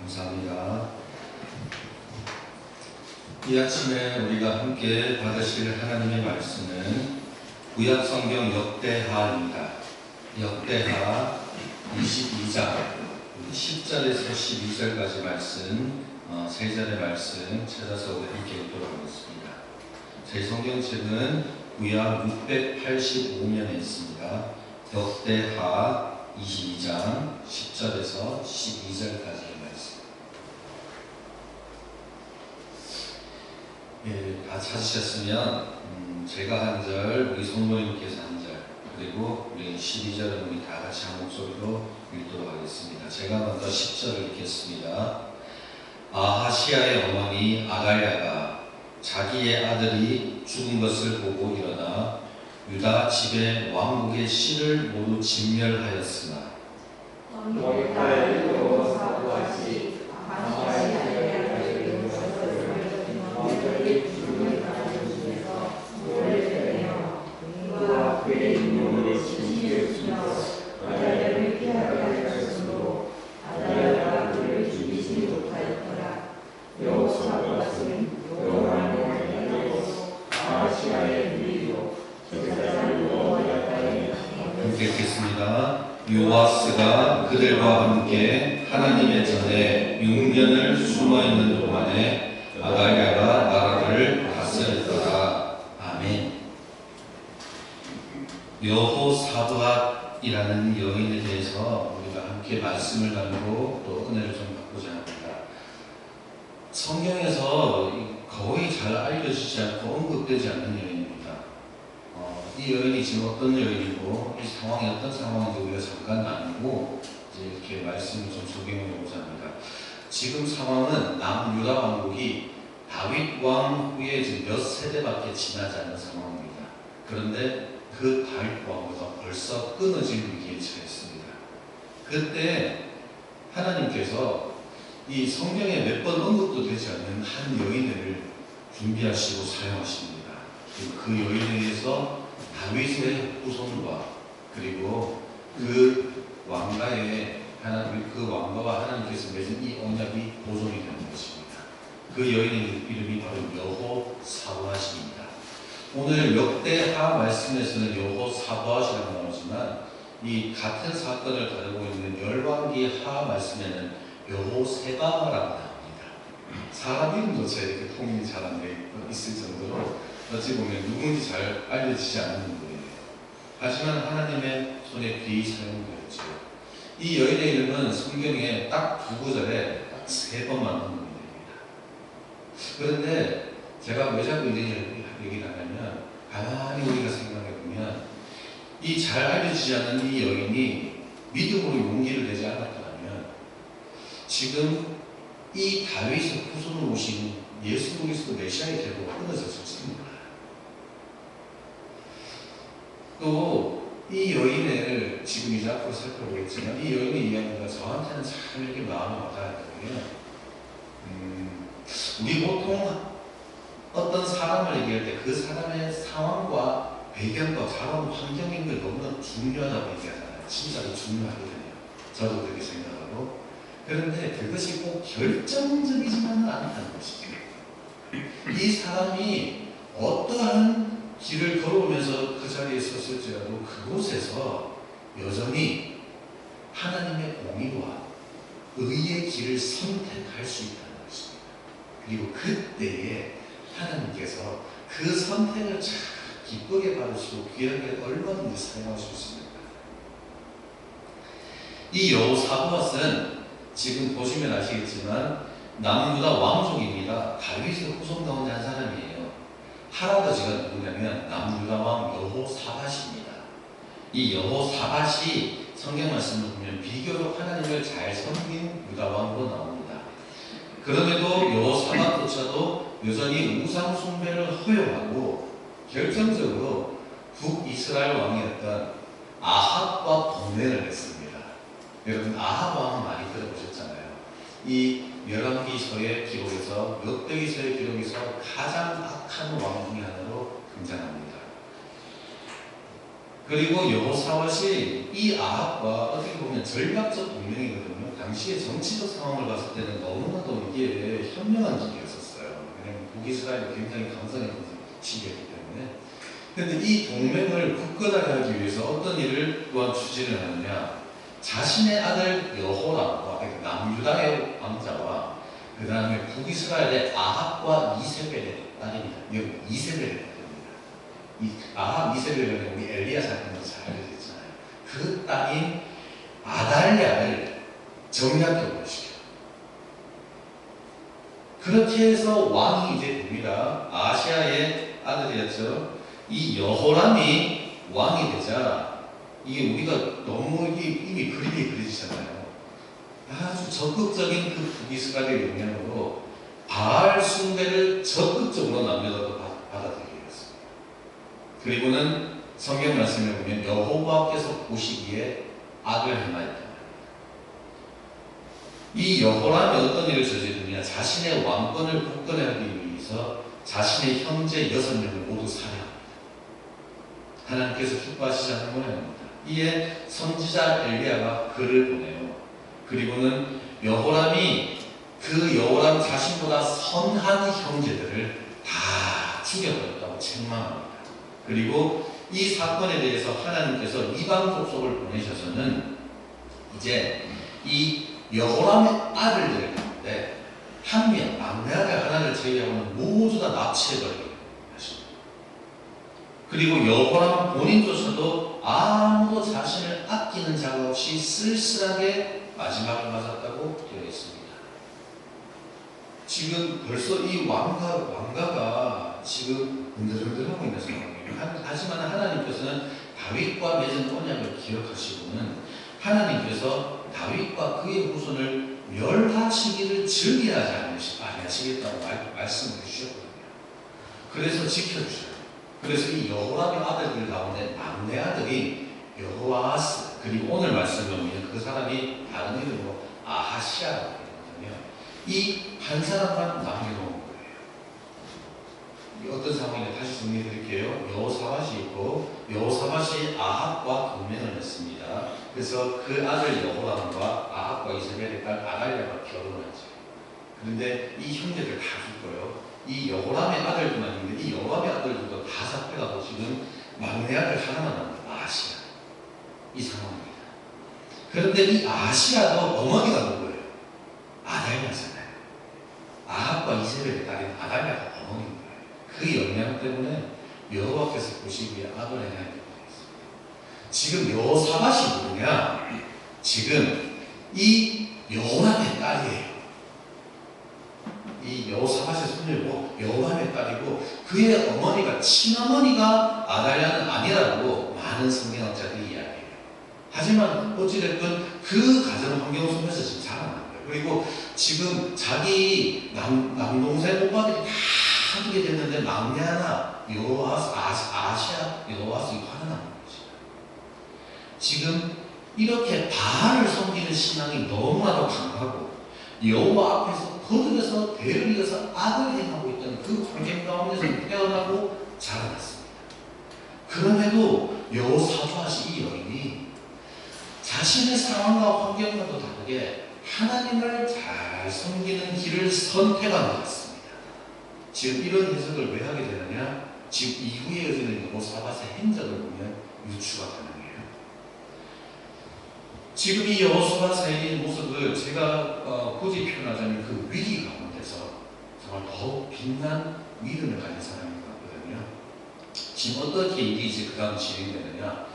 감사합니다. 이 아침에 우리가 함께 받으실 하나님의 말씀은 구약성경 역대하입니다. 역대하 22장 10절에서 12절까지 말씀, 세 절의 말씀 찾아서 우리 함께 읽도록 하겠습니다. 제 성경책은 구약 685면에 있습니다. 역대하 22장 10절에서 12절까지의 말씀. 다 찾으셨으면 제가 한 절, 우리 성모님께서 한 절, 그리고 우리 12절은 우리 다 같이 한 목소리로 읽도록 하겠습니다. 제가 먼저 10절을 읽겠습니다. 아하시아의 어머니 아달랴가 자기의 아들이 죽은 것을 보고 일어나 유다 집의 왕국의 씨를 모두 진멸하였으나 읽겠습니다. 요아스가 그들과 함께 하나님의 전에 6년을 숨어있는 동안에 아달랴가 나라를 다스렸더라. 아멘. 여호사밧이라는 여인에 대해서 우리가 함께 말씀을 나누고 또 은혜를 좀 받고자 합니다. 성경에서 거의 잘 알려지지 않고 언급되지 않는 여인입니다. 이 여인이 지금 어떤 여인이고 이 상황이 어떤 상황인지 우리가 잠깐 나누고 이제 이렇게 말씀을 좀 적용해 보고자 합니다. 지금 상황은 남유다 왕국이 다윗 왕 후에 지금 몇 세대밖에 지나지 않은 상황입니다. 그런데 그 다윗 왕후가 벌써 끊어질 위기에 처했습니다. 그때 하나님께서 이 성경에 몇 번 언급도 되지 않는 한 여인을 준비하시고 사용하십니다. 그 여인에 의해서 다윗의 후손과 그리고 그 왕가의 그 왕가와 하나님께서 맺은 이 언약이 보존이 되는 것입니다. 그 여인의 이름이 바로 여호사밧입니다. 오늘 역대하 말씀에서는 여호사밧이라고 나오지만 이 같은 사건을 다루고 있는 열왕기하 말씀에는 여호세바라고 나옵니다. 사람 이름도 제 이렇게 통일이 잘 안 돼 있을 정도로 어찌 보면 누군지 잘 알려지지 않는 거예요. 하지만 하나님의 손에 귀히 사용되었죠. 이 여인의 이름은 성경에 딱 두 구절에 딱 3번만 언급이 됩니다. 그런데 제가 왜 자꾸 이런 얘기를 하냐면 가만히 우리가 생각해 보면 이 잘 알려지지 않는 이 여인이 믿음으로 용기를 내지 않았다면 지금 이 다윗의 후손으로 오신 예수 그리스도 메시아의 계보가 끊어졌을 겁니다. 또 이 여인을 지금 이제 앞으로 살펴보겠지만 이 여인의 이야기가 저한테는 참 이렇게 마음에 와닿았던 게 우리 보통 어떤 사람을 얘기할 때 그 사람의 상황과 배경과 자란 환경인 걸 너무나 중요하다고 얘기하잖아요. 진짜로 중요하거든요. 저도 그렇게 생각하고. 그런데 그것이 꼭 결정적이지만은 않다는 것이죠. 이 사람이 어떠한 길을 걸어오면서 그 자리에 섰을지라도 그곳에서 여전히 하나님의 공의와 의의 길을 선택할 수 있다는 것입니다. 그리고 그때에 하나님께서 그 선택을 참 기쁘게 받으시고 귀하게 얼마든지 사용할 수 있습니다. 이 여호사밧은 지금 보시면 아시겠지만 남유다 왕족입니다. 다윗의 후손 가운데 한 사람이에요. 할아버지가 누구냐면 남유다 왕 여호사밧입니다. 이 여호사밧이 성경 말씀을 보면 비교적 하나님을 잘 섬긴 유다 왕으로 나옵니다. 그럼에도 여호사밧조차도 여전히 우상 숭배를 허용하고 결정적으로 북이스라엘 왕이었던 아합과 동맹을 했습니다. 여러분 아합 왕은 많이 들어보셨잖아요. 이 열왕기서의 기록에서 역대기서의 기록에서 가장 악한 왕 중에 하나로 등장합니다. 그리고 여호사밧이 이 아합과 어떻게 보면 전략적 동맹이거든요. 당시의 정치적 상황을 봤을 때는 너무나도 이게 현명한 길이었었어요. 왜냐하면 북이스라엘이 굉장히 강성했던 시기였기 때문에. 그런데 이 동맹을 굳건하게 하기 위해서 어떤 일을 또한 추진을 하느냐, 자신의 아들 여호람과 남유다의 왕자와 그 다음에 북이스라엘의 아합과 이세벨의 딸입니다. 여기 이세벨의 딸입니다. 이 아합 이세벨은 우리 엘리야 사건에서 잘 알려져 있잖아요. 그 딸인 아달랴를 정략격으로 시켜요. 그렇게 해서 왕이 이제 됩니다. 아시아의 아들이었죠. 이 여호람이 왕이 되자 이게 우리가 너무 이미 그림이 그려지잖아요. 아주 적극적인 그 북이스라엘의 영향으로 바알 숭배를 적극적으로 남녀도 받아들이게 됐습니다. 그리고는 성경 말씀에 보면 여호와께서 보시기에 악을 행하였다. 이 여호람이 어떤 일을 저지르느냐, 자신의 왕권을 굳건하기 위해서 자신의 형제 6명을 모두 살해합니다. 하나님께서 기뻐하시지 않는 모양입니다. 이에 선지자 엘리야가 글을 보내요. 그리고는 여호람이 그 여호람 자신보다 선한 형제들을 다 죽여버렸다고 책망합니다. 그리고 이 사건에 대해서 하나님께서 이방 족속을 보내셔서는 이제 이 여호람의 아들들 가운데 한 명, 막내 아들 하나를 제외하고는 모두 다 납치해버리게 하십니다. 그리고 여호람 본인조차도 아무도 자신을 아끼는 자가 없이 쓸쓸하게 마지막을 맞았다고 되어 있습니다. 지금 벌써 이 왕가가 지금 흔들흔들하고 있는 상황이에요. 하지만 하나님께서는 다윗과 맺은 언약을 기억하시고는 하나님께서 다윗과 그의 후손을 멸하시기를 즐겨하지 아니하시겠다고 말씀을 주셨거든요. 그래서 지켜주셔요. 그래서 이 여호람의 아들들 가운데 막내 아들이 여호아스, 그리고 오늘 말씀에 보면 그 사람이 다른 이름으로 아하시아라고 하거든요. 이 한 사람만 남겨놓은 거예요. 어떤 상황인지 다시 정리해 드릴게요. 여호사밧이 있고, 여호사밧이 아합과 동맹을 했습니다. 그래서 그 아들 여호람과 아합과 이세벨의 딸 아달랴가 결혼을 하죠. 그런데 이 형제들 다 죽고요. 이 여호람의 아들들만 있는데 이 여호람의 아들들도 다 잡혀가고 지금 막내 아들 하나만 남은 아시아. 이 상황입니다. 그런데 이 아시아도 어머니가 누구예요? 아달랴잖아요. 아합과 이세벨의 딸인 아달랴가 어머니인 거예요. 그 영향 때문에 여호와께서 보시기에 악을 행하게 되었습니다. 지금 여호사밧이 누구냐? 지금 이 여호람의 딸이에요. 이 여호사밧의 손녀고 여호람의 딸이고, 그의 어머니가 친어머니가 아달랴는 아니라고 많은 성경학자들이 이야기해요. 하지만 어찌됐든 그 가정 환경 속에서 지금 자라난 거예요. 그리고 지금 자기 남동생 오빠들이 다 하게 됐는데 막내 하나 아시아 여호아스 이거 하나 남은 거죠. 지금 이렇게 바알을 섬기는 신앙이 너무나도 강하고 여호와 앞에서 거듭해서 대를 이어서 악을 행하고 있던 그 환경 가운데서 태어나고 자라났습니다. 그럼에도 여호사밧이 이 여인이 자신의 상황과 환경과도 다르게 하나님을 잘 섬기는 길을 선택한 것 같습니다. 지금 이런 해석을 왜 하게 되느냐? 지금 이후에 이어지는 여호사밧의 행적을 보면 유추가 가능해요. 지금 이 여호사밧의 모습을 제가 굳이 표현하자면 그 위기 가운데서 정말 더욱 빛난 믿음을 가진 사람인 것 같거든요. 지금 어떻게 이게 이제 그 다음 진행되느냐?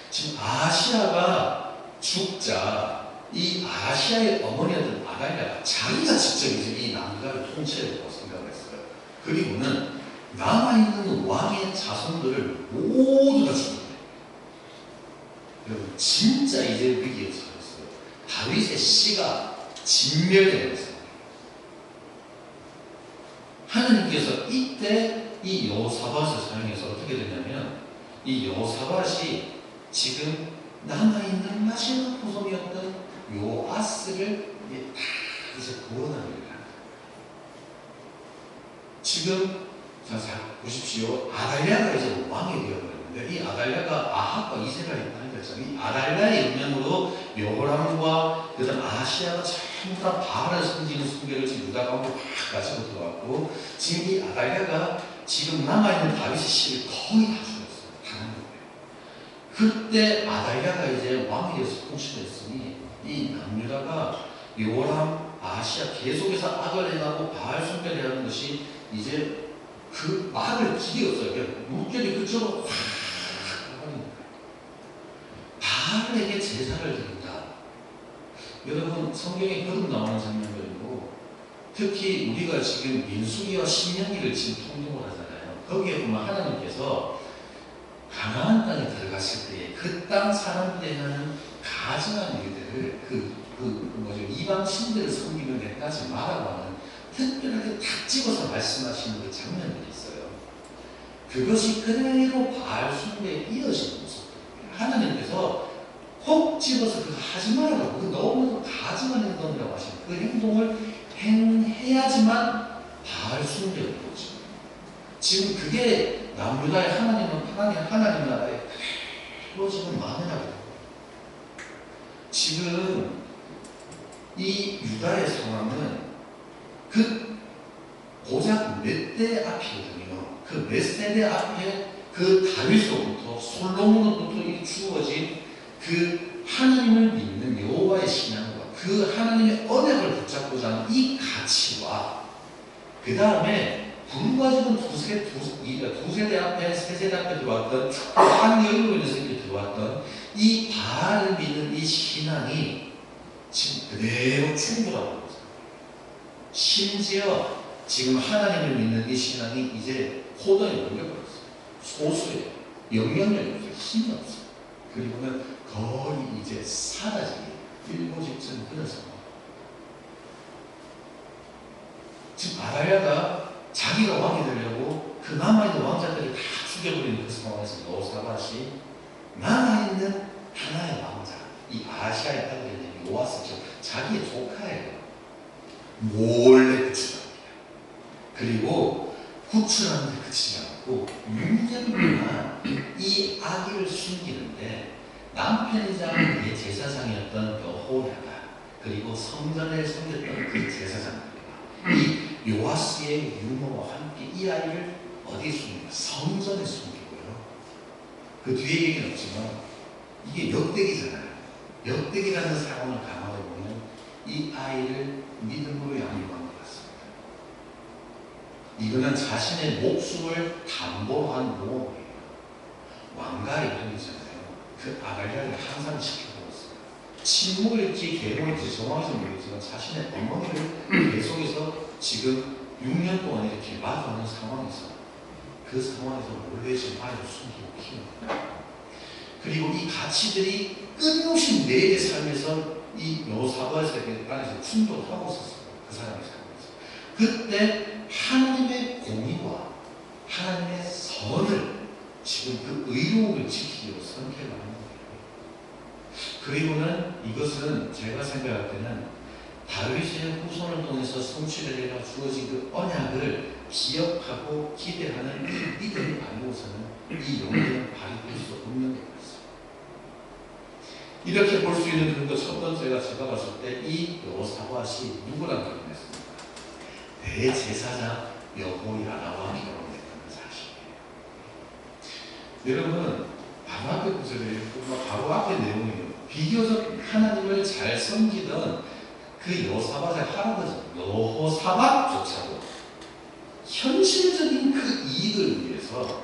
지금 아시아가 죽자 이 아시아의 어머니였던 아달랴가 자기가 직접 이제 이 남가를 통치하려고 생각을 했어요. 그리고는 남아있는 왕의 자손들을 모두 다 죽였어요. 여러분 진짜 이제 위기에 처했어요. 다윗의 씨가 진멸되는 거예요. 하나님께서 이때 이 여호사밧을 사용해서 어떻게 되냐면 이 여호사밧이 지금 남아있는 마지막 후손이었던 요아스를 이제 구원하는 일을 합니다. 지금 자 보십시오. 아달랴가 이제 왕이 되어버린 있는데 이 아달랴가 아합과 이세가 있다는 거죠. 이 아달랴의 영향으로 여호람과 그다음 아시아가 전부 다 바알을 섬기는 숭배를 지금 유다 가운데 막 가지고 들어왔고 지금 이 아달랴가 지금 남아있는 다윗의 씨를 거의 다 죽였어요. 당한 거예요. 그때 아달랴가 이제 왕이 돼서 통치를 했으니 이 남유다가 여호람, 아시아 계속해서 악을 행하고 바알 숭배를 하는 것이 이제 그 말을 기대었어요. 물결이 그쪽으로 확 가버리는 거예요. 바알에게 제사를 드린다. 여러분 성경에 거듭 나오는 장면들이고 특히 우리가 지금 민수기와 신명기를 지금 통독을 하잖아요. 거기에 보면 하나님께서 가나안 땅에 들어갔을 때에 그 땅 사람들에 하는 가증한 일들을 이방 신들을 섬기는 데 하지 말라고 하는 특별하게 탁 집어서 말씀하시는 그 장면들이 있어요. 그것이 그대로 바알 숭배에 이어지는 모습들이에요. 하나님께서 콕 집어서 그거 하지 말라고, 그 너무 가증한 행동이라고 하시는 그 행동을 행해야지만 바알 숭배가 이루어지고 지금 그게 남유다의 하나님 나라의 이루어지는 마음이라고. 지금 이 유다의 상황은 그 고작 몇 대 앞이거든요. 그 몇 세대 앞에 그 다윗로부터 솔로몬으로부터 주어진 그 하나님을 믿는 여호와의 신앙과 그 하나님의 언약을 붙잡고자 하는 이 가치와 그 다음에 불과 지금 두 세대 앞에 세 세대 앞에 들어왔던 한 여인으로 인해서 이렇게 들어왔던 이 바알을 믿는 이 신앙이 지금 그대로 충돌하고 있어요. 심지어 지금 하나님을 믿는 이 신앙이 이제 호도에 몰려버렸어요. 소수예요. 영향력이 없어요. 힘이 없어요. 그리고는 거의 이제 사라지기 일보 직전 그런 상황. 지금 아달랴가 자기가 왕이 되려고 그 남아있는 왕자들이 다 죽여버리는 그 상황에서 여호사밧이 남아있는 하나의 왕자, 이 아시아의 아들이 요아스죠. 자기의 조카예요. 몰래 구출합니다. 그리고 구출하는데 그치지 않고 6년 동안 이 아기를 숨기는데 남편이자 그의 제사장이었던 여호야다 그리고 성전에 섬겼던 그 제사장들과 이 요아스의 유모와 함께 이 아이를 어디에 숨깁니까? 성전에 숨기고요. 그 뒤에 얘기는 없지만 이게 역대기잖아요. 역대기라는 상황을 감안해 보면 이 아이를 믿음으로 양육한 것 같습니다. 이거는 자신의 목숨을 담보로 한 모험이에요. 왕가의 이름이잖아요. 그 아달랴를 항상 지켜보았어요. 침묵일지 계몽일지 정확히 모르겠지만 자신의 어머니를 계속해서 지금 6년 동안 이렇게 마주하는 상황에서 그 상황에서 몰래 지금 아이를 숨기고 키웁니다. 그리고 이 가치들이 끊임없이 매일의 삶에서 이 여호사밧 세계 안에서 충돌하고 있었어요. 그 사람의 삶에서. 그때 하나님의 공의와 하나님의 선을 지금 그 의로움을 지키려고 선택을 하는 거예요. 그리고는 이것은 제가 생각할 때는 다윗의 후손을 통해서 성취를 해가 주어진 그 언약을 기억하고 기대하는 이 믿음이 아니고서는 이 영광을 발휘할 수 없는 것 같습니다. 이렇게 볼 수 있는 근거 첫 번째가 제가 봤을 때 이 여호사밧이 누구랑 결혼했습니까? 대제사장 여호야다와 결혼했다는 사실이에요. 여러분 바로 앞에 구절에 바로 앞에 내용이에요. 비교적 하나님을 잘 섬기던 그 여호사밧의 할아버지 여호사밧조차도 현실적인 그 이익을 위해서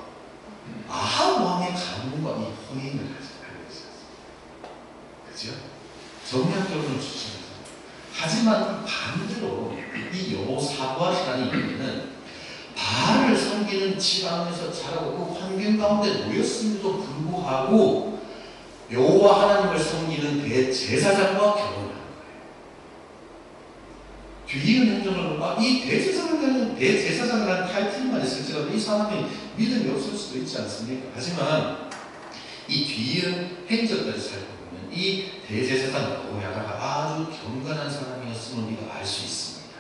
아합 왕의 가문과 이 혼인을 하고 있었어요. 그죠? 정략적으로는 추천해서. 하지만 반대로 이 여호사밧이라는 이유는 바알을 섬기는 지방에서 자라고 그 환경 가운데 놓였음에도 불구하고 여호와 하나님을 섬기는 대제사장과 결혼을 하는 거예요. 뒤이은 행정을 보면 이 대제사장이라는 타이틀만 있을지라도 이 사람이 믿음이 없을 수도 있지 않습니까? 하지만 이 뒤이은 행적까지 살펴보면 이 대제사장 여호야다가 아주 경건한 사람이었음을 우리가 알 수 있습니다.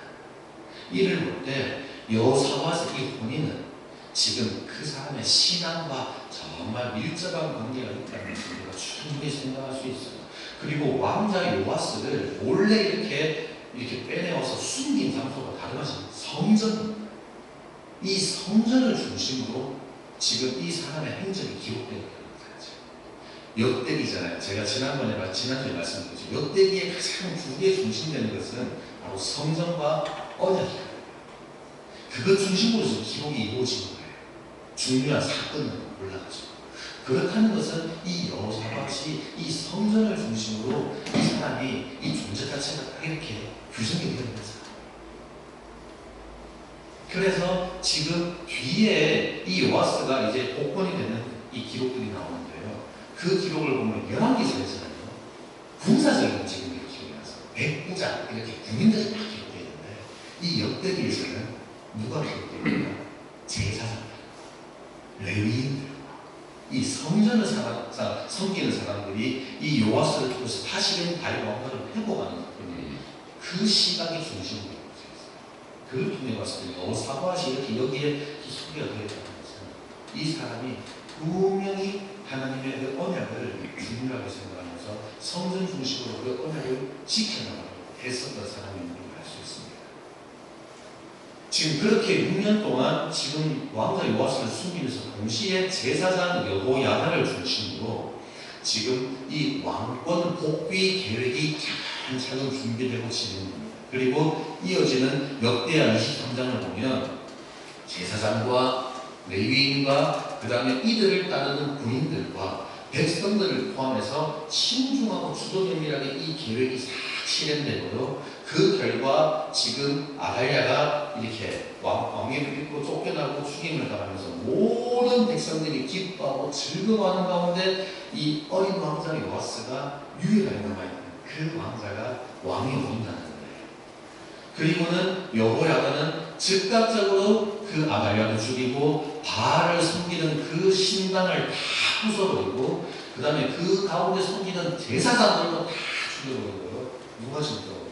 이를 볼 때 여호사밧의 이 혼인은 지금 그 사람의 신앙과 정말 밀접한 관계가 있다는 것을 우리가 충분히 생각할 수 있어요. 그리고 왕자 요아스를 몰래 이렇게 빼내어서 숨긴 장소가 다른 것이 성전입니다. 이 성전을 중심으로 지금 이 사람의 행적이 기록되어 있는 거죠. 역대기잖아요. 제가 지난주에 말씀드렸죠. 역대기의 가장 주기에 중심되는 것은 바로 성전과 언약이에요. 그것 중심으로 기록이 이루어지는 거예요. 중요한 사건은 올라가죠. 그렇다는 것은 이 여호사밧이 이 성전을 중심으로 이 사람이 이 존재 자체가 딱 이렇게 규정이 되는 거죠. 그래서 지금 뒤에 이 요아스가 이제 복권이 되는 이 기록들이 나오는데요. 그 기록을 보면 열왕기서에서는요, 군사적인 지금 이렇게 기록이 나서 백부장 이렇게 군인들이 다 기록되어 있는데, 이 역대기에서는 누가 기록되어 있냐? 제사장들, 레위인들, 이 성전을 섬기는 사람들이 이 요아스를 통해서 다시금 다윗 왕가를 회복하는 것뿐이에요. 그 시각이 중심으로 있어요. 그걸 통해 봤을 때 여호사밧이 이렇게 여기에 소개가 되어 있다는 것은 이 사람이 분명히 하나님의 그 언약을 중요하게 생각하면서 성전 중심으로 그 언약을 지켜나가고 했었던 사람인 걸 알 수 있습니다. 지금 그렇게 6년 동안 지금 왕자 요아스를 숨기면서 동시에 제사장 여호야다를 중심으로 지금 이 왕권 복귀 계획이 차근차근 준비되고 진행됩니다. 그리고 이어지는 역대하 23장을 보면 제사장과 레위인과 그 다음에 이들을 따르는 군인들과 백성들을 포함해서 신중하고 주도면밀하게 이 계획이 싹 실행되고요. 그 결과 지금 아달랴가 이렇게 왕위를 잃고 쫓겨나고 죽임을 당하면서 모든 백성들이 기뻐하고 즐거워하는 가운데 이 어린 왕자 요아스가 유일하게 남아있는 그 왕자가 왕이 온다는 거예요. 그리고는 여호야다는 즉각적으로 그 아달랴를 죽이고 바알을 섬기는 그 신당을 다 부숴버리고 그 다음에 그 가운데 섬기는 제사장들도 다 죽여버리고요. 누가 죽여버려요?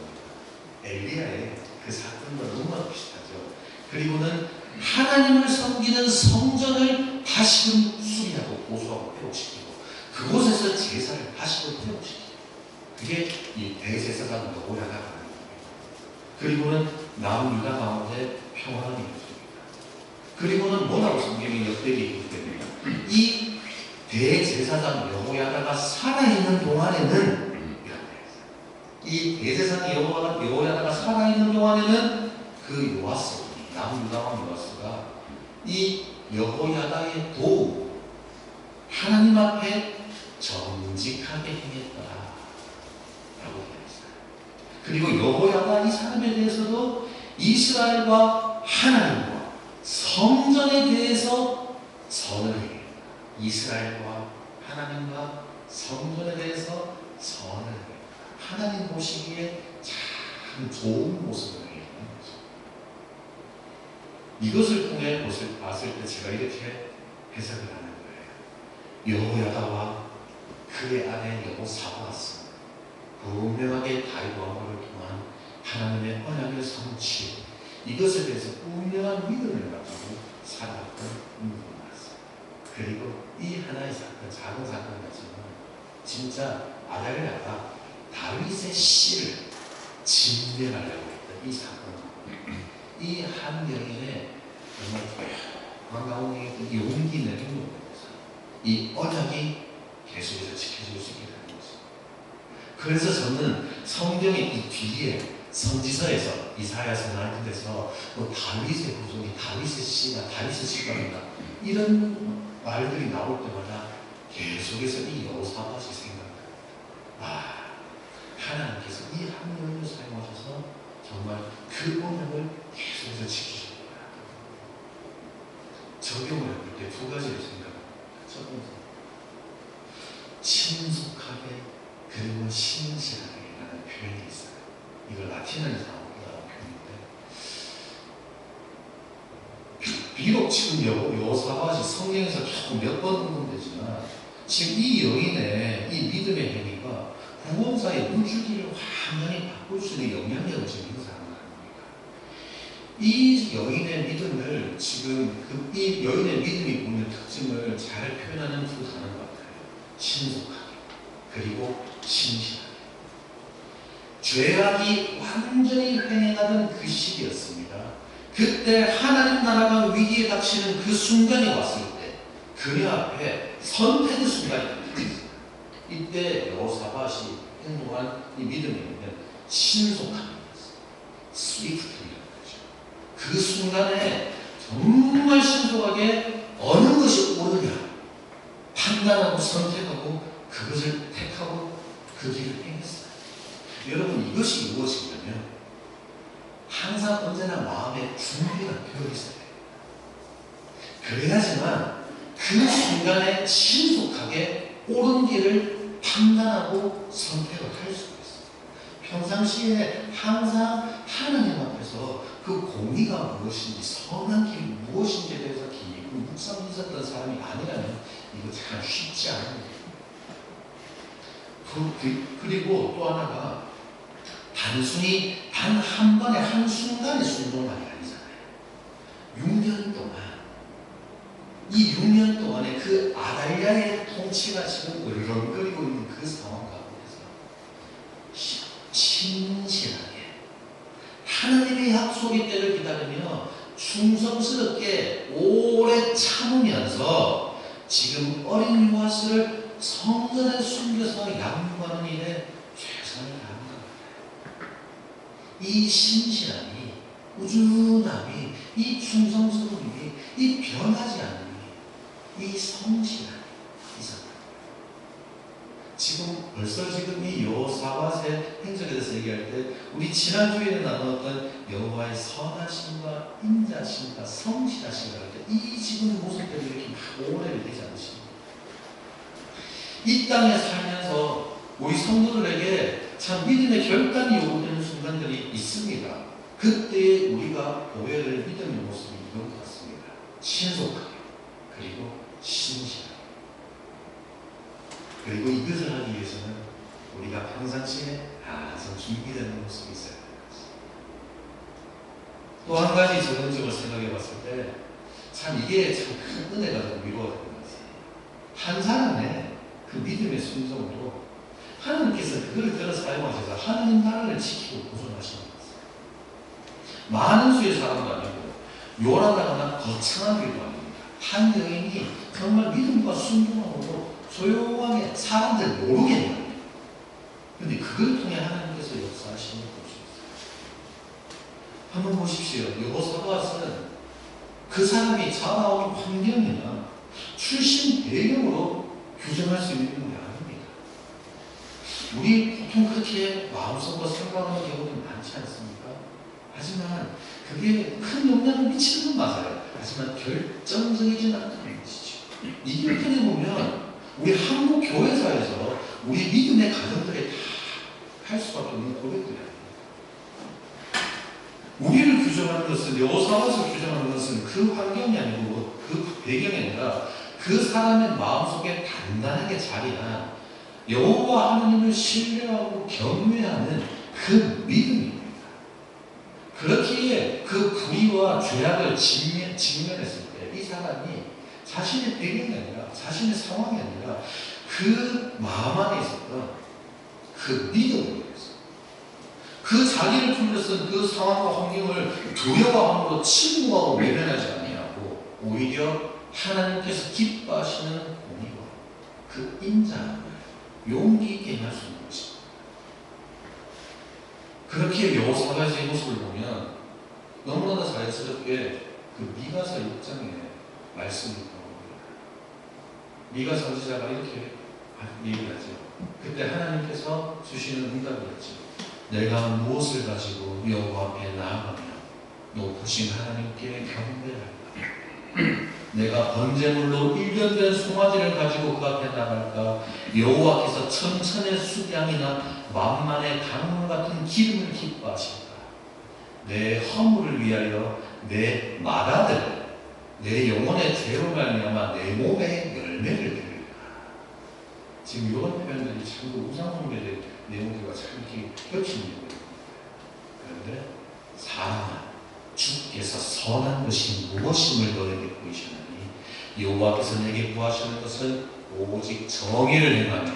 엘리야의 그 사건과 너무나 비슷하죠. 그리고는 하나님을 섬기는 성전을 다시금 수리하고 보수하고 회복시키고 그곳에서 제사를 다시금 회복시키고 그게 이 대제사장 여호야다가 하는 겁니다. 그리고는 남유다 가운데 평화가 이루어집니다. 그리고는 뭐라고 성경이 역대기에 기록됩니다. 이 대제사장 여호야다가 살아있는 동안에는 이 대제사장 여호야다가 살아있는 동안에는 그 요아스, 남유다 왕 요아스가 이 여호야다의 도움, 하나님 앞에 정직하게 행했다 라고 되어 있어요. 그리고 여호야다 이 사람에 대해서도 이스라엘과 하나님과 성전에 대해서 선을 행했다. 이스라엘과 하나님과 성전에 대해서 선을 행했다. 하나님 보시기에 참 좋은 모습을 보이는 거죠. 이것을 통해 봤을 때 제가 이렇게 해석을 하는 거예요. 여호야다와 그의 아내 여호사밧은 분명하게 다윗 왕국을 통한 하나님의 언약의 성취, 이것에 대해서 분명한 믿음을 가지고 살아왔던 인물이었어요. 그리고 이 하나의 사건, 작은 사건 같지만 진짜 아달랴가 다윗의 씨를 진멸하려고 했던 이 사건, 이 한 여인의 정말 반가운 이 용기 있는 행동을 통해서 이 언약이 계속해서 지켜질 수 있게 되는 거죠. 그래서 저는 성경의 이 뒤에 선지서에서 이사야서 같은 데서 뭐 다윗의 후손이 다윗의 씨나 다윗의 씨가다 이런 말들이 나올 때마다 계속해서 이 여호사밧이 생각나요. 하나님께서 이 한 여인을 사용하셔서 정말 그 언약을 계속해서 지키셨구나. 적용을 해볼 때 두 가지를 생각합니다. 첫 번째, 신속하게 그리고 신실하게 라는 표현이 있어요. 이걸 라틴어에서 나오는 표현인데, 비록 지금 여호사밧이 성경에서 조금 몇 번 언급되지만 지금 이 여인의 이 믿음의 행위가 구원사의 물줄기를 완전히 바꿀 수 있는 영향력을 지금 행사하는 겁니다. 이 여인의 믿음을 지금 이 여인의 믿음이 보이는 특징을 잘 표현하는 두 단어인 것 같아요. 신속하게 그리고 신실하게. 죄악이 완전히 횡행하던 그 시기였습니다. 그때 하나님 나라가 위기에 닥치는 그 순간이 왔을 때 그녀 앞에 선택의 순간이 있습니다. 이때 여호사밧이 행동한 이 믿음의 의미는 신속함입니다. 스위프트라는 거죠. 그 순간에 정말 신속하게 어느 것이 옳으냐 판단하고 선택하고 그것을 택하고 그 길을 행했어요. 여러분, 이것이 무엇이냐면 항상 언제나 마음의 준비가 되어 있어야 돼요. 그래야지만 그 순간에 신속하게 옳은 길을 판단하고 선택을 할 수가 있어요. 평상시에 항상 하나님 앞에서 그 공의가 무엇인지 선한 길이 무엇인지에 대해서 깊은 묵상이 있었던 사람이 아니라면 이거 참 쉽지 않은 일이에요. 그리고 또 하나가 단순히 단 한 번의 한순간의 순종만이 아니잖아요. 6년 동안 이 6년 동안에 그 아달랴의 통치가 지금 으르렁거리고 있는 그 상황 가운데서 신실하게 하나님의 약속의 때를 기다리며 충성스럽게 오래 참으면서 지금 어린 요아스를 성전에 숨겨서 양육하는 일에 최선을 다하는 것 같아요. 이 신실함이, 꾸준함이, 이 충성스러움이, 이 변하지 않음이, 이 성실함이 있었다. 벌써 이 여호사밧의 행적에 대해서 얘기할 때 우리 지난주에는 나누었던 여호와의 선하심과 인자심과 성실하심과 할 때 이 지금 모습들이 이렇게 막 오래되지 않으십니까? 이 땅에 살면서 우리 성도들에게 참 믿음의 결단이 요구되는 순간들이 있습니다. 그때 우리가 보여야 될 믿음의 모습이 이런 것 같습니다. 신속하게 그리고 신실하게. 그리고 이것을 하기 위해서는 우리가 평상시에 항상 준비되는 모습이 있어야 되는 것입니다. 또 한 가지 적용적으로 생각해 봤을 때 참 이게 참 큰 은혜가 되고 위로가 되는 것이에요. 한 사람의 그 믿음의 순종으로 하나님께서 그걸 들어 사용하셔서 하나님 나라를 지키고 보존하시는 것이에요. 많은 수의 사람도 아니고 요란하거나 거창한 일도 아닙니다. 한 여인이 정말 믿음과 순종으로 조용하게 사람들 모르게 해요. 그런데 그걸 통해 하나님께서 역사하시는 걸 볼 수 있어요. 한번 보십시오. 여호사밧은 그 사람이 자라온 환경이나 출신 배경으로 규정할 수 있는 게 아닙니다. 우리 보통 그렇게 마음속으로 생각하는 경우도 많지 않습니까? 하지만 그게 큰 영향을 미치는 건 맞아요. 하지만 결정적이진 않다는 것이죠. 이걸 통해 보면 우리 한국 교회사에서 우리 믿음의 가정들이 다 할 수밖에 없는 고백들이에요. 우리를 규정하는 것은, 여호사밧을 규정하는 것은 그 환경이 아니고 그 배경이 아니라 그 사람의 마음속에 단단하게 자리한 여호와 하나님을 신뢰하고 경외하는 그 믿음입니다. 그렇기에 그 불의와 죄악을 직면했을 때 이 사람이 자신의 배경이 아니라 자신의 상황이 아니라 그 마음 안에 있었던 그 믿음을 위해서 그 자기를 둘러싼 그 상황과 환경을 두려워함으로 침묵하고 외면하지 아니하고 오히려 하나님께서 기뻐하시는 공의와 그 인자함을 용기 있게 행할 수 있는 것입니다. 그렇게 여호사밧의 모습을 보면 너무나도 자연스럽게 그 미가서 6장에 말씀이 나옵니다. 미가 선지자가 이렇게 얘기를 하죠. 그때 하나님께서 주시는 응답이었죠. 내가 무엇을 가지고 여호와 앞에 나아가며 높으신 하나님께 경배할까? 내가 번제물로 일견된 송아지를 가지고 그 앞에 나갈까? 여호와께서 천천의 수양이나 만만의 강물 같은 기름을 기뻐하실까? 내 허물을 위하여 내 맏아들 내 영혼의 죄로 말미암아 내 몸에 열매를 드릴까? 지금 이런 표현들이 참 우상숭배의 내용들과 참 이렇게 겹치는 거예요. 그런데 사랑아, 죽게 주께서 선한 것이 무엇임을 너에게 보이셨나니 여호와께서 내게 구하시는 것은 오직 정의를 행하며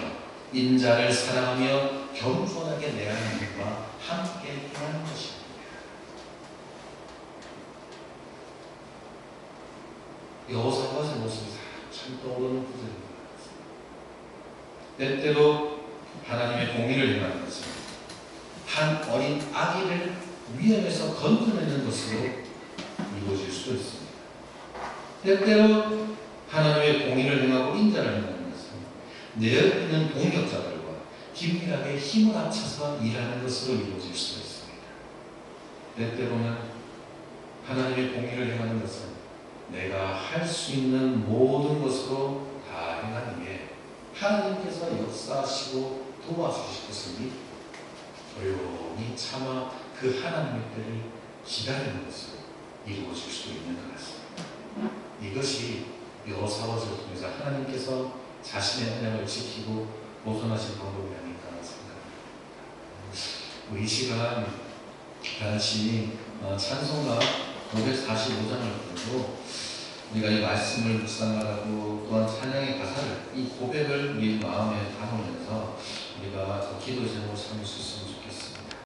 인자를 사랑하며 겸손하게 내 하나님과 함께 행하는 것입니다. 여호사밧의 모습이 참 떠오르는 구절입니다. 때때로 하나님의 공의를 행하는 것은 한 어린 아기를 위험에서 건져내는 것으로 이루어질 수도 있습니다. 때때로 하나님의 공의를 행하고 인자를 행하는 것은 내 옆에 있는 동역자들과 긴밀하게 힘을 합쳐서 일하는 것으로 이루어질 수도 있습니다. 때때로는 하나님의 공의를 행하는 것은 내가 할 수 있는 모든 것으로 다 행하는 게 하나님께서 역사하시고 도와주실 것이니 조용히 참아 그 하나님의 때를 기다리는 것으로 이루어질 수도 있는 것 같습니다. 이것이 여호사밧을 통해서 하나님께서 자신의 언약을 지키고 보존하신 방법이 아닐까 생각합니다. 이 시간 다시 찬송가 545장을 보고 우리가 이 말씀을 묵상하고 또한 찬양의 가사를 이 고백을 우리 마음에 담으면서 우리가 더 기도 제목을 삼을 수 있습니다.